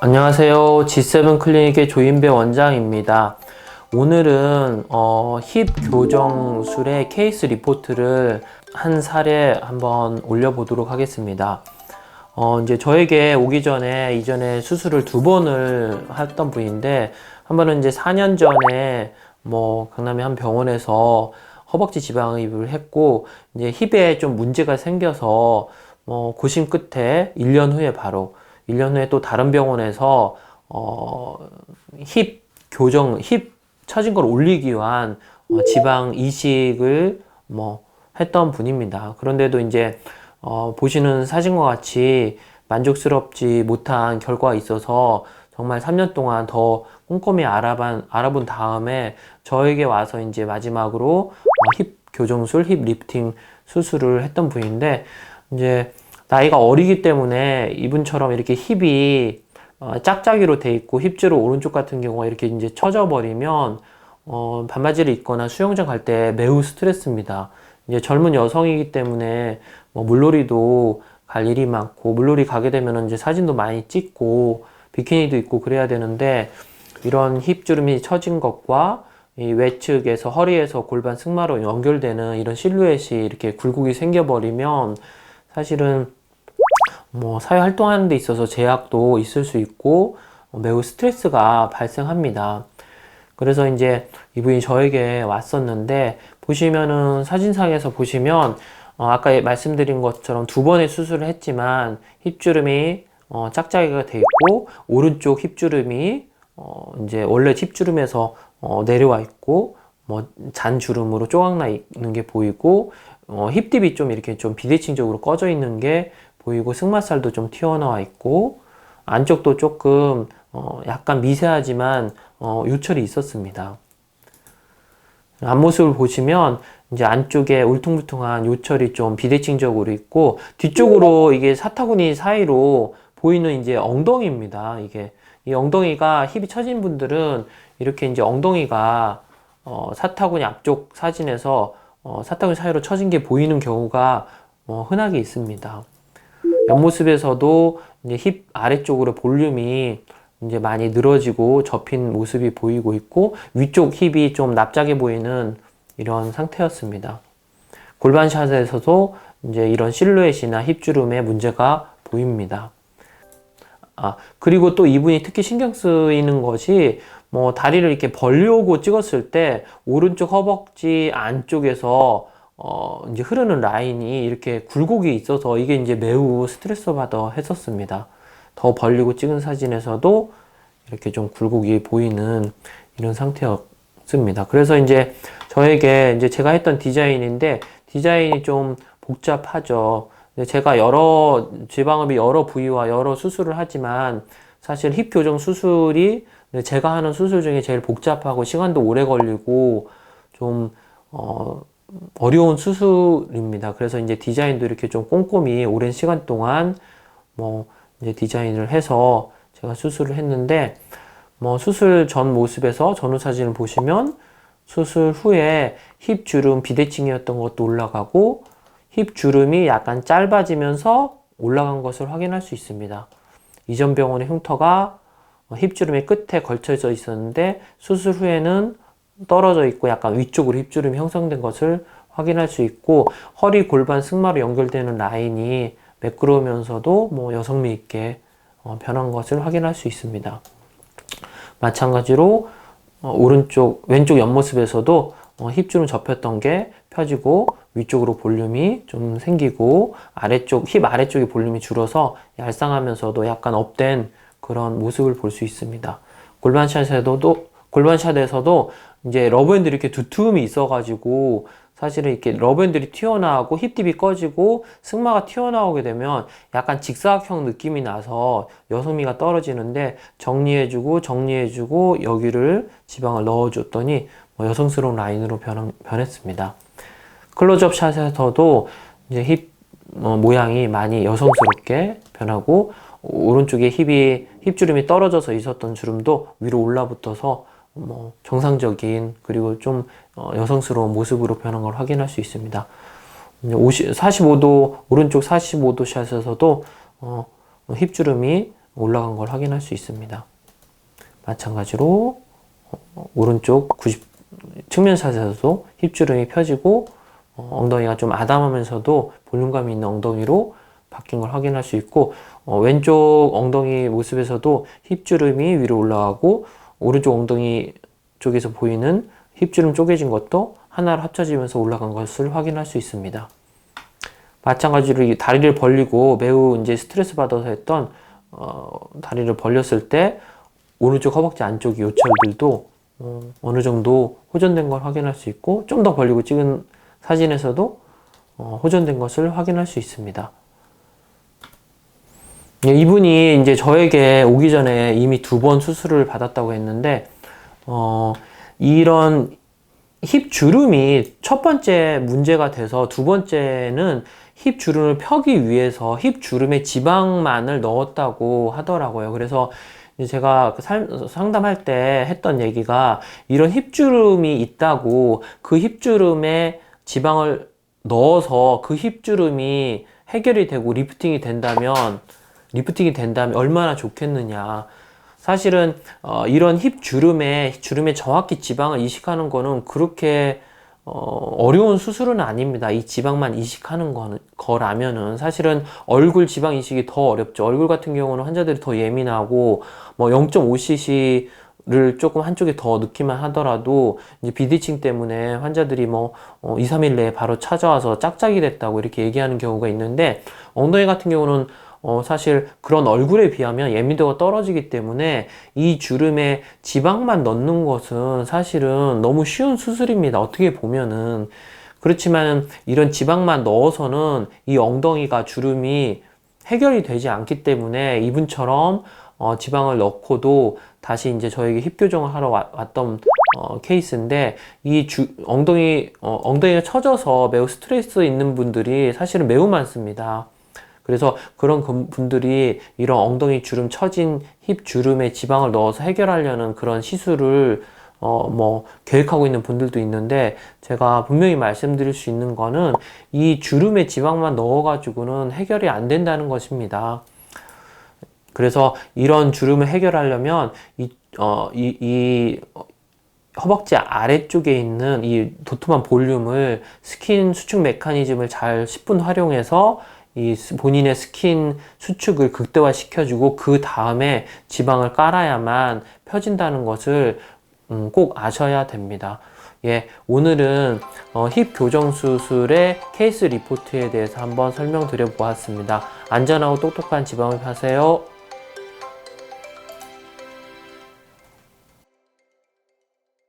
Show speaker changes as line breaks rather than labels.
안녕하세요. G7 클리닉의 조인배 원장입니다. 오늘은 힙 교정술의 케이스 리포트를 한 사례 한번 올려보도록 하겠습니다. 이제 저에게 오기 전에 이전에 수술을 2번을 했던 분인데, 한 번은 이제 4년 전에 강남의 한 병원에서 허벅지 지방흡입을 했고, 이제 힙에 좀 문제가 생겨서 고심 끝에 1년 후에 또 다른 병원에서 힙 교정, 힙 처진 걸 올리기 위한 지방 이식을 했던 분입니다. 그런데도 이제 보시는 사진과 같이 만족스럽지 못한 결과가 있어서 정말 3년 동안 더 꼼꼼히 알아본 다음에 저에게 와서 이제 마지막으로 힙 교정술, 힙 리프팅 수술을 했던 분인데, 이제 나이가 어리기 때문에 이분처럼 이렇게 힙이 짝짝이로 돼 있고 힙주로 오른쪽 같은 경우가 이렇게 이제 처져 버리면 반바지를 입거나 수영장 갈 때 매우 스트레스입니다. 이제 젊은 여성이기 때문에 물놀이도 갈 일이 많고, 물놀이 가게 되면 이제 사진도 많이 찍고 비키니도 입고 그래야 되는데, 이런 힙주름이 처진 것과 이 외측에서 허리에서 골반 승마로 연결되는 이런 실루엣이 이렇게 굴곡이 생겨버리면 사실은 사회 활동하는 데 있어서 제약도 있을 수 있고 매우 스트레스가 발생합니다. 그래서 이제 이분이 저에게 왔었는데, 보시면은 사진상에서 보시면 아까 말씀드린 것처럼 2번의 수술을 했지만 힙주름이 짝짝이가 돼 있고, 오른쪽 힙주름이 이제 원래 힙주름에서 내려와 있고 잔주름으로 쪼각나 있는 게 보이고, 힙딥이 좀 이렇게 좀 비대칭적으로 꺼져 있는 게 보이고, 승마살도 좀 튀어나와 있고, 안쪽도 조금 약간 미세하지만 요철이 있었습니다. 앞모습을 보시면 이제 안쪽에 울퉁불퉁한 요철이 좀 비대칭적으로 있고, 뒤쪽으로 이게 사타구니 사이로 보이는 이제 엉덩이입니다. 이 엉덩이가 힙이 처진 분들은 이렇게 이제 엉덩이가 사타구니 앞쪽 사진에서 사타구니 사이로 처진 게 보이는 경우가 흔하게 있습니다. 옆모습에서도 이제 힙 아래쪽으로 볼륨이 이제 많이 늘어지고 접힌 모습이 보이고 있고, 위쪽 힙이 좀 납작해 보이는 이런 상태였습니다. 골반샷에서도 이제 이런 실루엣이나 힙주름에 문제가 보입니다. 그리고 또 이분이 특히 신경 쓰이는 것이, 다리를 이렇게 벌려고 찍었을 때 오른쪽 허벅지 안쪽에서 이제 흐르는 라인이 이렇게 굴곡이 있어서 이게 이제 매우 스트레스 받아 했었습니다. 더 벌리고 찍은 사진에서도 이렇게 좀 굴곡이 보이는 이런 상태였습니다. 그래서 이제 저에게 이제 제가 했던 디자인인데, 디자인이 좀 복잡하죠. 제가 지방흡입 여러 부위와 여러 수술을 하지만, 사실 힙 교정 수술이 제가 하는 수술 중에 제일 복잡하고 시간도 오래 걸리고 좀 어려운 수술입니다. 그래서 이제 디자인도 이렇게 좀 꼼꼼히 오랜 시간 동안 이제 디자인을 해서 제가 수술을 했는데, 수술 전 모습에서 전후 사진을 보시면 수술 후에 힙 주름 비대칭이었던 것도 올라가고, 힙 주름이 약간 짧아지면서 올라간 것을 확인할 수 있습니다. 이전 병원의 흉터가 힙 주름의 끝에 걸쳐져 있었는데 수술 후에는 떨어져 있고 약간 위쪽으로 힙 주름이 형성된 것을 확인할 수 있고, 허리 골반 승마로 연결되는 라인이 매끄러우면서도 여성미 있게 변한 것을 확인할 수 있습니다. 마찬가지로 왼쪽 옆모습에서도 힙주름 접혔던 게 펴지고 위쪽으로 볼륨이 좀 생기고, 힙 아래쪽에 볼륨이 줄어서 얄쌍하면서도 약간 업된 그런 모습을 볼 수 있습니다. 골반샷에서도 이제 러브핸들이 이렇게 두툼이 있어가지고, 사실은 이렇게 러브핸들이 튀어나오고 힙딥이 꺼지고 승마가 튀어나오게 되면 약간 직사각형 느낌이 나서 여성미가 떨어지는데, 정리해주고 여기를 지방을 넣어줬더니 여성스러운 라인으로 변했습니다. 클로즈업 샷에서도 이제 힙 모양이 많이 여성스럽게 변하고, 오른쪽에 힙주름이 떨어져서 있었던 주름도 위로 올라붙어서 정상적인, 그리고 좀 여성스러운 모습으로 변한 걸 확인할 수 있습니다. 45도, 오른쪽 45도 샷에서도 힙주름이 올라간 걸 확인할 수 있습니다. 마찬가지로 오른쪽 측면샷에서도 힙주름이 펴지고 엉덩이가 좀 아담하면서도 볼륨감이 있는 엉덩이로 바뀐 걸 확인할 수 있고, 왼쪽 엉덩이 모습에서도 힙주름이 위로 올라가고 오른쪽 엉덩이 쪽에서 보이는 힙주름 쪼개진 것도 하나로 합쳐지면서 올라간 것을 확인할 수 있습니다. 마찬가지로 이 다리를 벌리고 매우 이제 스트레스 받아서 했던 다리를 벌렸을 때 오른쪽 허벅지 안쪽 요철들도 어느 정도 호전된 걸 확인할 수 있고, 좀 더 벌리고 찍은 사진에서도 호전된 것을 확인할 수 있습니다. 이분이 이제 저에게 오기 전에 이미 2번 수술을 받았다고 했는데, 이런 힙 주름이 첫 번째 문제가 돼서 두 번째는 힙 주름을 펴기 위해서 힙 주름에 지방만을 넣었다고 하더라고요. 그래서 제가 상담할 때 했던 얘기가, 이런 힙 주름이 있다고 그 힙 주름에 지방을 넣어서 그 힙 주름이 해결이 되고 리프팅이 된다면 얼마나 좋겠느냐. 사실은 이런 힙 주름에 정확히 지방을 이식하는 거는 그렇게 어려운 수술은 아닙니다. 이 지방만 이식하는 거라면은 사실은 얼굴 지방 이식이 더 어렵죠. 얼굴 같은 경우는 환자들이 더 예민하고 뭐 0.5cc를 조금 한쪽에 더 넣기만 하더라도 이제 비대칭 때문에 환자들이 뭐 2, 3일 내에 바로 찾아와서 짝짝이 됐다고 이렇게 얘기하는 경우가 있는데, 엉덩이 같은 경우는 사실 그런 얼굴에 비하면 예민도가 떨어지기 때문에 이 주름에 지방만 넣는 것은 사실은 너무 쉬운 수술입니다. 어떻게 보면은. 그렇지만 이런 지방만 넣어서는 이 엉덩이가 주름이 해결이 되지 않기 때문에 이분처럼 지방을 넣고도 다시 이제 저에게 힙 교정을 하러 왔던 케이스인데, 이 엉덩이가 처져서 매우 스트레스 있는 분들이 사실은 매우 많습니다. 그래서 그런 분들이 이런 엉덩이 주름 처진 힙 주름에 지방을 넣어서 해결하려는 그런 시술을 계획하고 있는 분들도 있는데, 제가 분명히 말씀드릴 수 있는 거는 이 주름에 지방만 넣어 가지고는 해결이 안 된다는 것입니다. 그래서 이런 주름을 해결하려면 이 허벅지 아래쪽에 있는 이 도톰한 볼륨을 스킨 수축 메커니즘을 잘 10분 활용해서 이 본인의 스킨 수축을 극대화 시켜주고 그 다음에 지방을 깔아야만 펴진다는 것을 꼭 아셔야 됩니다. 예, 오늘은 힙 교정 수술의 케이스 리포트에 대해서 한번 설명드려 보았습니다. 안전하고 똑똑한 지방을 펴세요.